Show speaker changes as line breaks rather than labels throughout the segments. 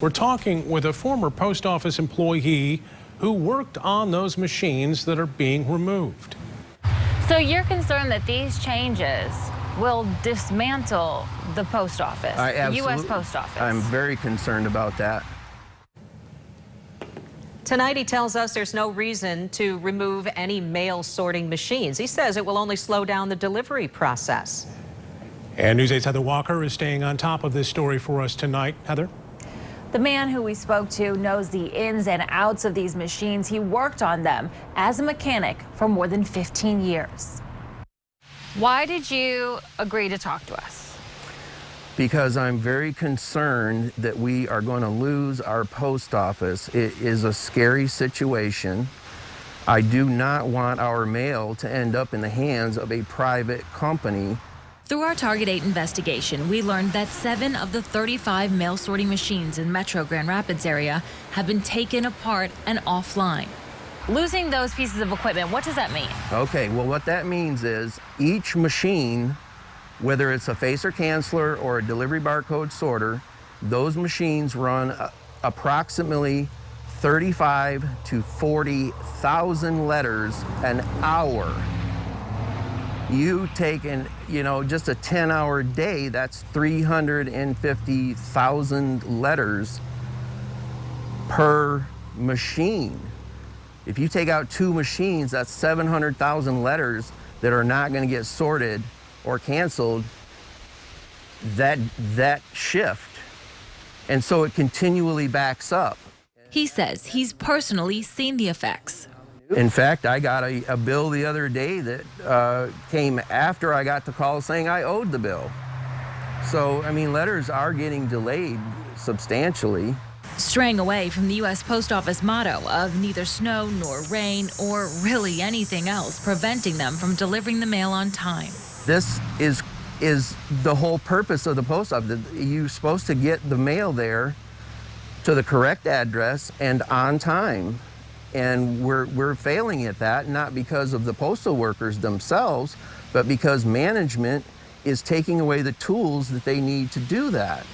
We're talking with a former post office employee who worked on those machines that are being removed.
So you're concerned that these changes will dismantle the post office, the U.S. Post Office?
I'm very concerned about that.
Tonight, he tells us there's no reason to remove any mail sorting machines. He says it will only slow down the delivery process.
And News 8's Heather Walker is staying on top of this story for us tonight. Heather?
The man who we spoke to knows the ins and outs of these machines. He worked on them as a mechanic for more than 15 years. Why did you agree to talk to us?
Because I'm very concerned that we are going to lose our post office. It is a scary situation. I do not want our mail to end up in the hands of a private company.
Through our Target 8 investigation, we learned that 7 of the 35 mail sorting machines in Metro Grand Rapids area have been taken apart and offline.
Losing those pieces of equipment, what does that mean?
Okay, well, what that means is each machine, whether it's a facer canceller or a delivery barcode sorter, those machines run approximately 35 to 40,000 letters an hour. You take just a 10-hour day, that's 350,000 letters per machine. If you take out 2 machines, that's 700,000 letters that are not going to get sorted or canceled that shift. And so it continually backs up.
He says he's personally seen the effects.
In fact, I got a bill the other day that came after I got the call saying I owed the bill. So, I mean, letters are getting delayed substantially.
Straying away from the U.S. Post Office motto of neither snow nor rain or really anything else preventing them from delivering the mail on time.
This is the whole purpose of the post office. You're supposed to get the mail there to the correct address and on time. And we're failing at that, not because of the postal workers themselves, but because management is taking away the tools that they need to do that.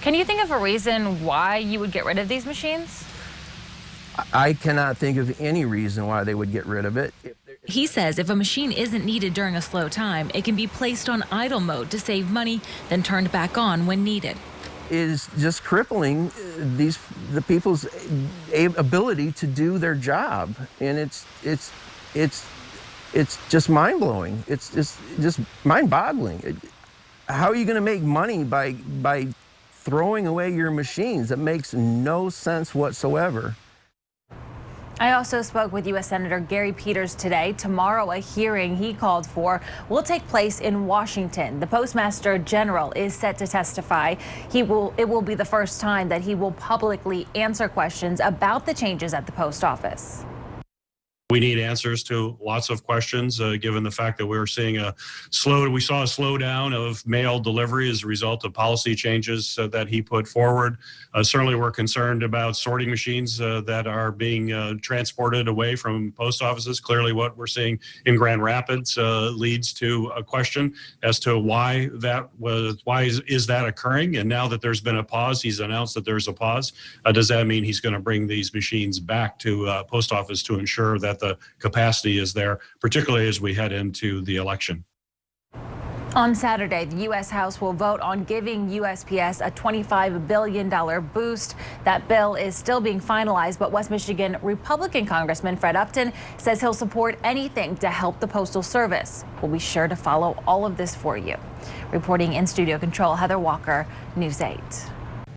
Can you think of a reason why you would get rid of these machines?
I cannot think of any reason why they would get rid of it.
He says if a machine isn't needed during a slow time, it can be placed on idle mode to save money, then turned back on when needed.
Is just crippling the people's ability to do their job, and it's just mind-blowing. It's just mind-boggling. How are you going to make money by throwing away your machines? That makes no sense whatsoever.
I also spoke with U.S. Senator Gary Peters today. Tomorrow, a hearing he called for will take place in Washington. The Postmaster General is set to testify. It will be the first time that he will publicly answer questions about the changes at the post office.
We need answers to lots of questions, given the fact that we saw a slowdown of mail delivery as a result of policy changes that he put forward. Certainly, we're concerned about sorting machines that are being transported away from post offices. Clearly, what we're seeing in Grand Rapids leads to a question as to why is that occurring? And now that there's been a pause, he's announced that there's a pause. Does that mean he's going to bring these machines back to post office to ensure that the capacity is there, particularly as we head into the election?
On Saturday, the U.S. House will vote on giving USPS a $25 billion boost. That bill is still being finalized, but West Michigan Republican Congressman Fred Upton says he'll support anything to help the Postal Service. We'll be sure to follow all of this for you. Reporting in Studio Control, Heather Walker, News 8.